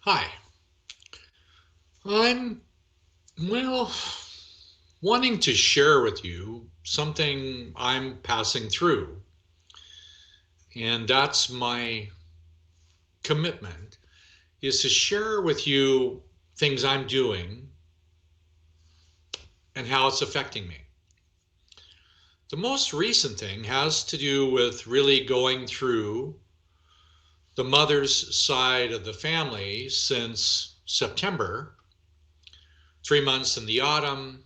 Hi, I'm, well, wanting to share with you something I'm passing through. And that's my commitment is to share with you things I'm doing and how it's affecting me. The most recent thing has to do with really going through the mother's side of the family since September, 3 months in the autumn.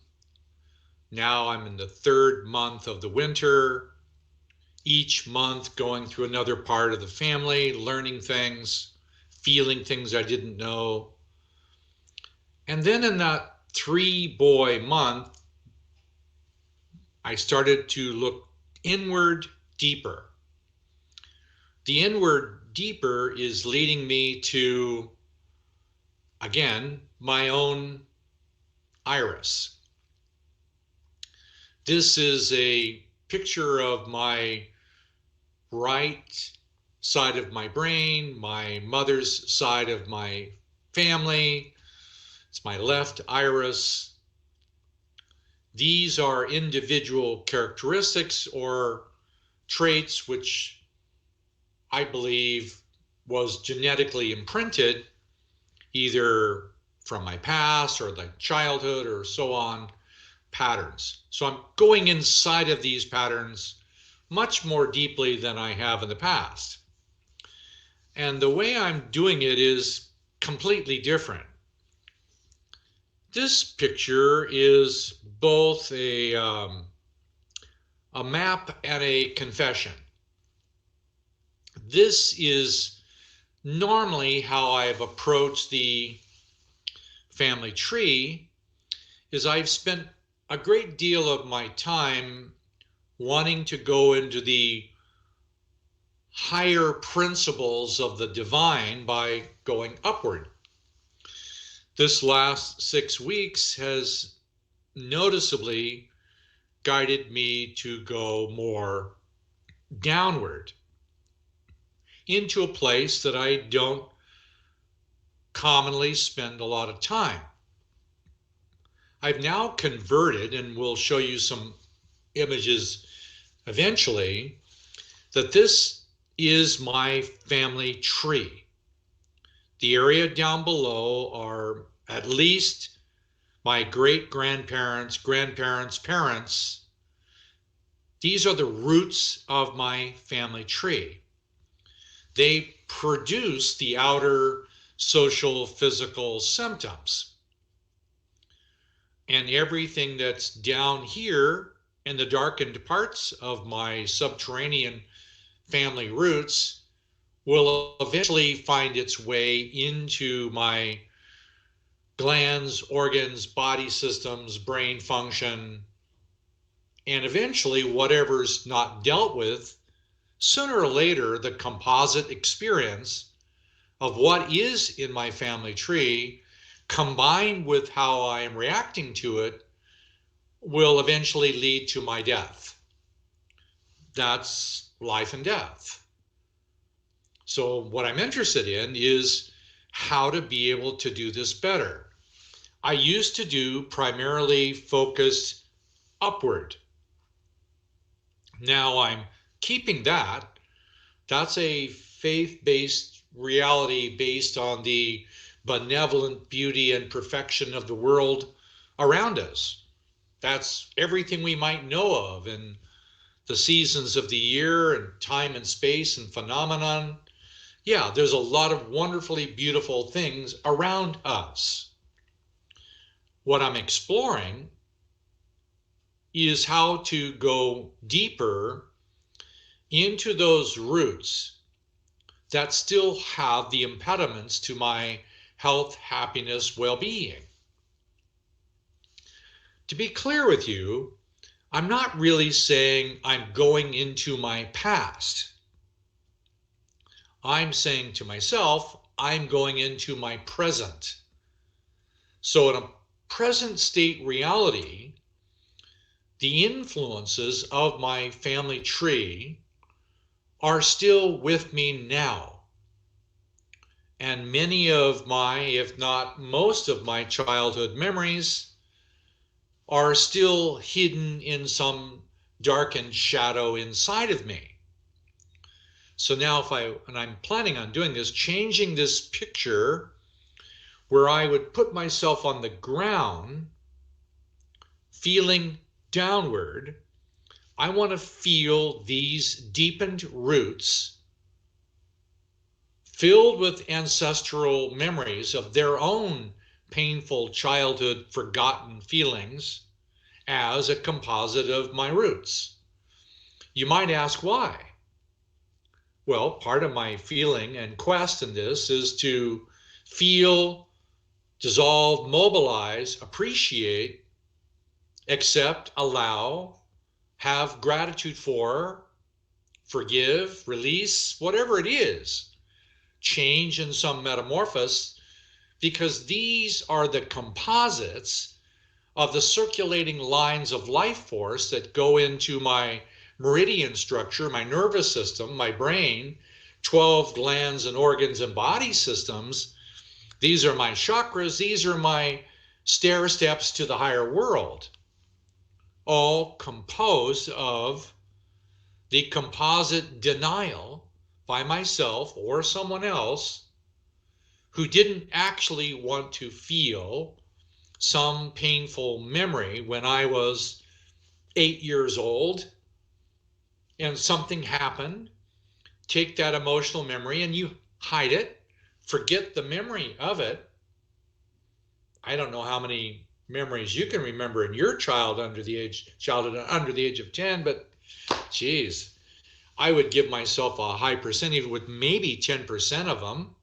Now I'm in the third month of the winter, each month going through another part of the family, learning things, feeling things I didn't know. And then in that 3 boy month, I started to look inward deeper. The inward deeper is leading me to, again, my own iris. This is a picture of my right side of my brain, my mother's side of my family. It's my left iris. These are individual characteristics or traits which I believe was genetically imprinted either from my past or like childhood or so on, patterns. So I'm going inside of these patterns much more deeply than I have in the past. And the way I'm doing it is completely different. This picture is both a map and a confession. This is normally how I've approached the family tree. Is I've spent a great deal of my time wanting to go into the higher principles of the divine by going upward. This last 6 weeks has noticeably guided me to go more downward into a place that I don't commonly spend a lot of time. I've now converted, and we'll show you some images eventually, that this is my family tree. The area down below are at least my great-grandparents, grandparents, parents. These are the roots of my family tree. They produce the outer social, physical symptoms. And everything that's down here in the darkened parts of my subterranean family roots will eventually find its way into my glands, organs, body systems, brain function, and eventually whatever's not dealt with, sooner or later, the composite experience of what is in my family tree combined with how I am reacting to it will eventually lead to my death. That's life and death. So what I'm interested in is how to be able to do this better. I used to do primarily focused upward. Now I'm keeping that. That's a faith-based reality based on the benevolent beauty and perfection of the world around us. That's everything we might know of in the seasons of the year and time and space and phenomenon. Yeah, there's a lot of wonderfully beautiful things around us. What I'm exploring is how to go deeper into those roots that still have the impediments to my health, happiness, well-being. To be clear with you, I'm not really saying I'm going into my past. I'm saying to myself, I'm going into my present. So in a present state reality, the influences of my family tree are still with me now. And many of my, if not most of my childhood memories are still hidden in some darkened shadow inside of me. So now and I'm planning on doing this, changing this picture where I would put myself on the ground, feeling downward. I want to feel these deepened roots filled with ancestral memories of their own painful childhood forgotten feelings as a composite of my roots. You might ask why. Well, part of my feeling and quest in this is to feel, dissolve, mobilize, appreciate, accept, allow, have gratitude for, forgive, release, whatever it is, change in some metamorphosis, because these are the composites of the circulating lines of life force that go into my meridian structure, my nervous system, my brain, 12 glands and organs and body systems. These are my chakras. These are my stair steps to the higher world, all composed of the composite denial by myself or someone else who didn't actually want to feel some painful memory when I was 8 years old and something happened. Take that emotional memory and you hide it, forget the memory of it. I don't know how many memories you can remember in your childhood under the age of 10, but geez, I would give myself a high percentage with maybe 10% of them.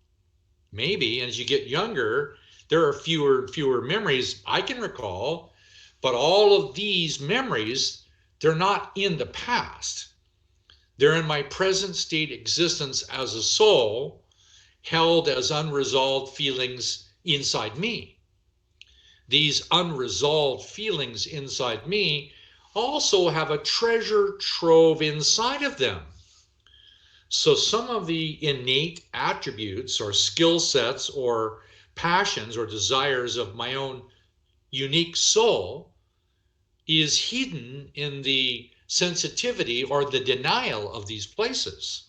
Maybe. And as you get younger, there are fewer and fewer memories I can recall, but all of these memories, they're not in the past. They're in my present state existence as a soul, held as unresolved feelings inside me. These unresolved feelings inside me also have a treasure trove inside of them. So some of the innate attributes or skill sets or passions or desires of my own unique soul is hidden in the sensitivity or the denial of these places.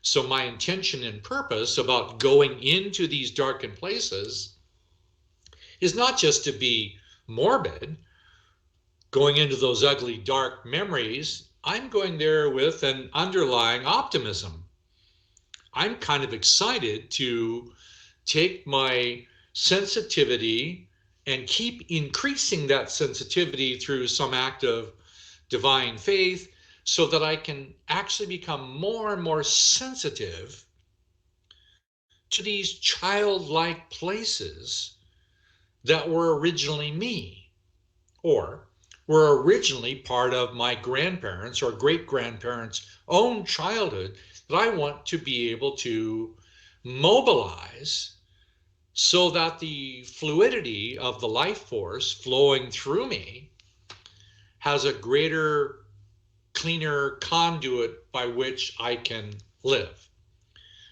So my intention and purpose about going into these darkened places is not just to be morbid, going into those ugly, dark memories. I'm going there with an underlying optimism. I'm kind of excited to take my sensitivity and keep increasing that sensitivity through some act of divine faith so that I can actually become more and more sensitive to these childlike places that were originally me, or were originally part of my grandparents' or great-grandparents' own childhood that I want to be able to mobilize so that the fluidity of the life force flowing through me has a greater, cleaner conduit by which I can live.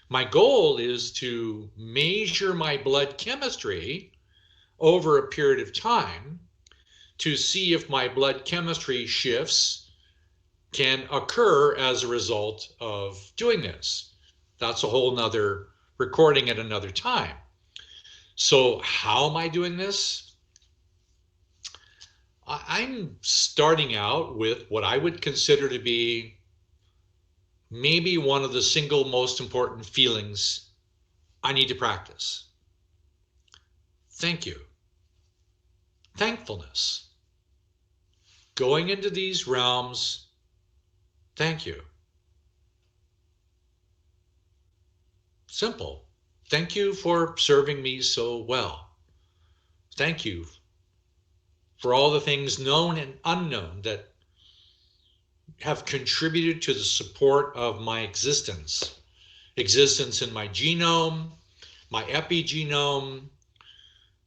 My goal is to measure my blood chemistry over a period of time to see if my blood chemistry shifts can occur as a result of doing this. That's a whole nother recording at another time. So how am I doing this? I'm starting out with what I would consider to be maybe one of the single most important feelings I need to practice. Thank you. Thankfulness. Going into these realms, thank you. Simple. Thank you for serving me so well. Thank you for all the things known and unknown that have contributed to the support of my existence. Existence in my genome, my epigenome,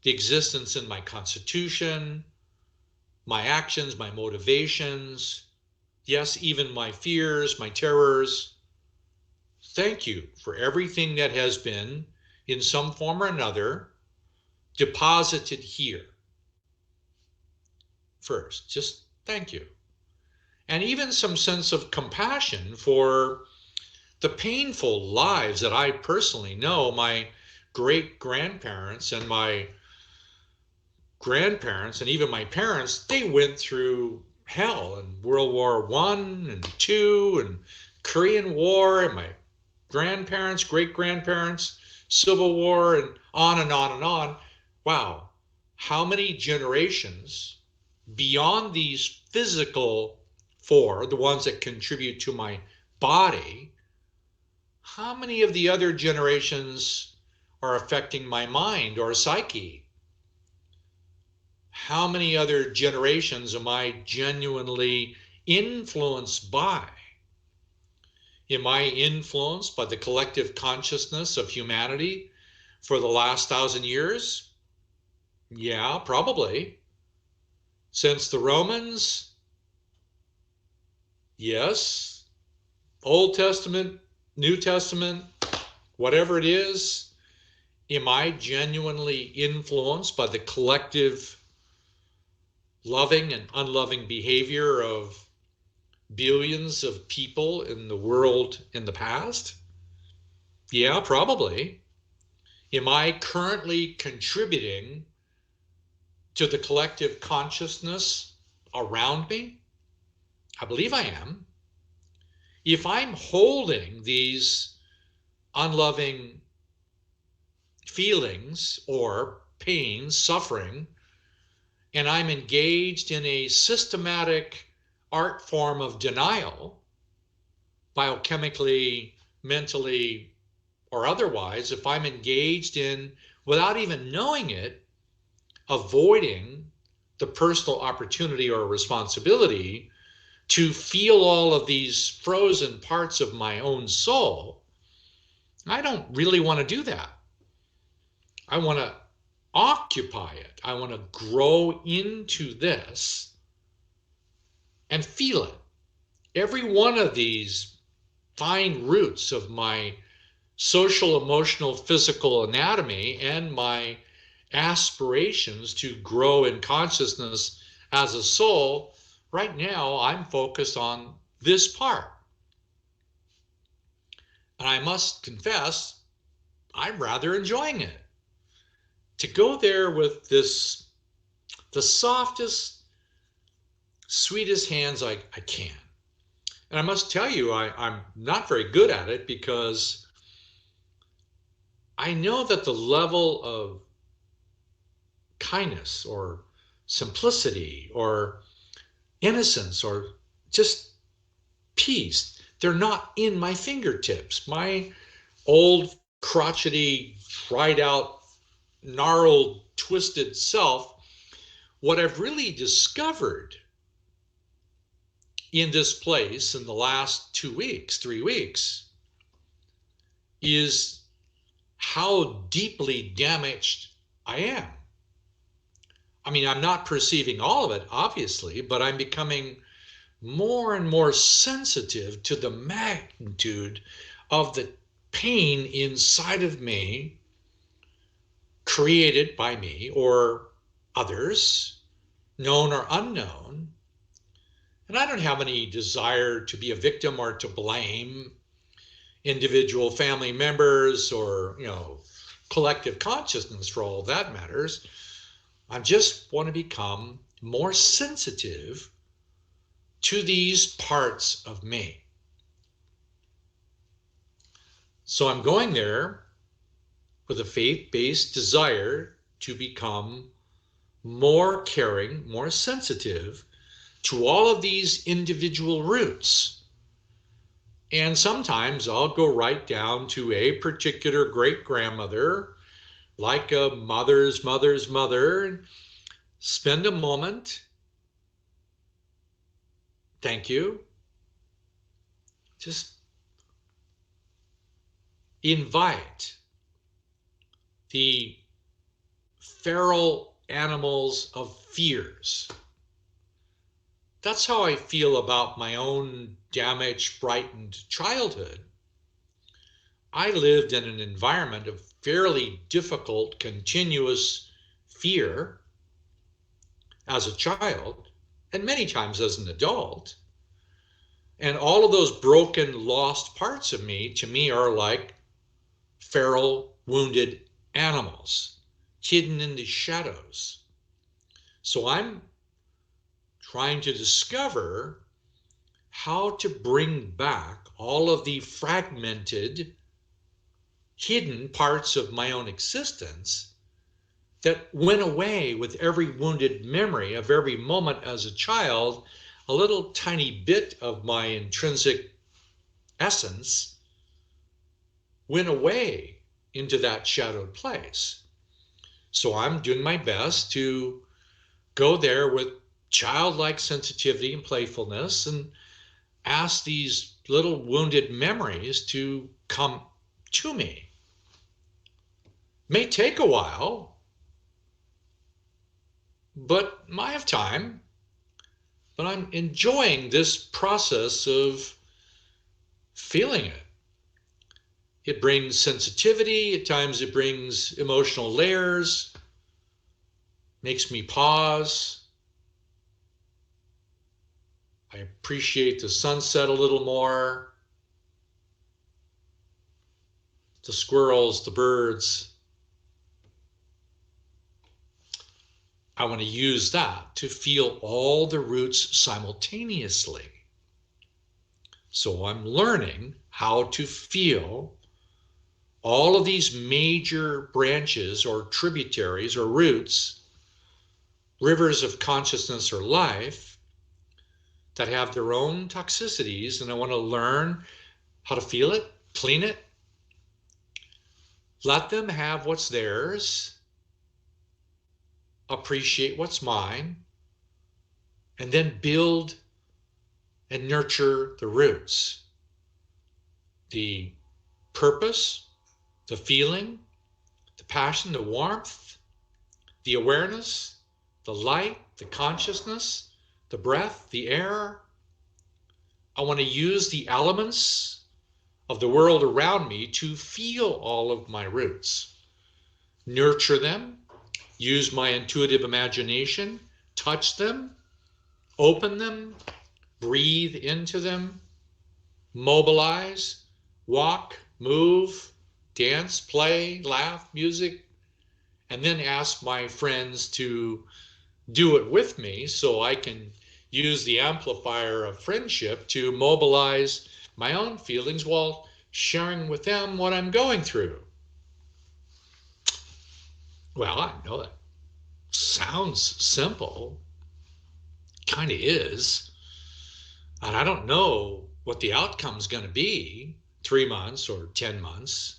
the existence in my constitution, my actions, my motivations, yes, even my fears, my terrors. Thank you for everything that has been in some form or another deposited here first. Just thank you. And even some sense of compassion for the painful lives that I personally know. My great-grandparents and my grandparents and even my parents, they went through hell in World War One and Two and Korean War, and my grandparents, great-grandparents, Civil War, and on and on and on. Wow, how many generations beyond these physical four, the ones that contribute to my body, how many of the other generations are affecting my mind or psyche? How many other generations am I genuinely influenced by? Am I influenced by the collective consciousness of humanity for the last 1,000 years? Yeah, probably. Since the Romans? Yes. Old Testament, New Testament, whatever it is, am I genuinely influenced by the collective loving and unloving behavior of billions of people in the world in the past? Yeah, probably. Am I currently contributing to the collective consciousness around me? I believe I am. If I'm holding these unloving feelings or pain, suffering, and I'm engaged in a systematic art form of denial, biochemically, mentally, or otherwise, if I'm engaged in, without even knowing it, avoiding the personal opportunity or responsibility to feel all of these frozen parts of my own soul, I don't really want to do that. I want to occupy it. I want to grow into this and feel it. Every one of these fine roots of my social, emotional, physical anatomy and my aspirations to grow in consciousness as a soul, right now I'm focused on this part. And I must confess, I'm rather enjoying it. To go there with this, the softest, sweetest hands I can. And I must tell you, I'm not very good at it because I know that the level of kindness or simplicity or innocence or just peace, they're not in my fingertips. My old, crotchety, dried out, gnarled, twisted self, what I've really discovered in this place in the last 2 weeks, 3 weeks, is how deeply damaged I am. I mean, I'm not perceiving all of it, obviously, but I'm becoming more and more sensitive to the magnitude of the pain inside of me, created by me or others, known or unknown. And I don't have any desire to be a victim or to blame individual family members or, collective consciousness for all that matters. I just want to become more sensitive to these parts of me. So I'm going there with a faith-based desire to become more caring, more sensitive to all of these individual roots. And sometimes I'll go right down to a particular great-grandmother, like a mother's mother's mother, and spend a moment. Thank you. Just invite the feral animals of fears. That's how I feel about my own damaged, frightened childhood. I lived in an environment of fairly difficult, continuous fear as a child, and many times as an adult. And all of those broken, lost parts of me, to me, are like feral, wounded animals hidden in the shadows. So I'm trying to discover how to bring back all of the fragmented, hidden parts of my own existence that went away with every wounded memory of every moment as a child. A little tiny bit of my intrinsic essence went away into that shadowed place. So I'm doing my best to go there with childlike sensitivity and playfulness and ask these little wounded memories to come to me. May take a while, but I have time. But I'm enjoying this process of feeling it. It brings sensitivity, at times it brings emotional layers, makes me pause. I appreciate the sunset a little more, the squirrels, the birds. I want to use that to feel all the roots simultaneously. So I'm learning how to feel all of these major branches or tributaries or roots, rivers of consciousness or life that have their own toxicities, and I want to learn how to feel it, clean it, let them have what's theirs, appreciate what's mine, and then build and nurture the roots, the purpose, the feeling, the passion, the warmth, the awareness, the light, the consciousness, the breath, the air. I want to use the elements of the world around me to feel all of my roots, nurture them, use my intuitive imagination, touch them, open them, breathe into them, mobilize, walk, move, dance, play, laugh, music, and then ask my friends to do it with me so I can use the amplifier of friendship to mobilize my own feelings while sharing with them what I'm going through. Well, I know that sounds simple, kind of is, and I don't know what the outcome's going to be 3 months or 10 months.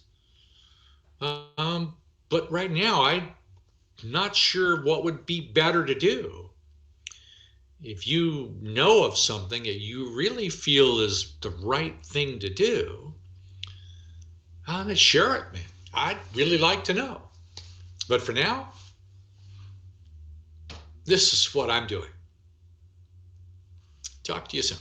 But right now, I'm not sure what would be better to do. If you know of something that you really feel is the right thing to do, share it, man. I'd really like to know. But for now, this is what I'm doing. Talk to you soon.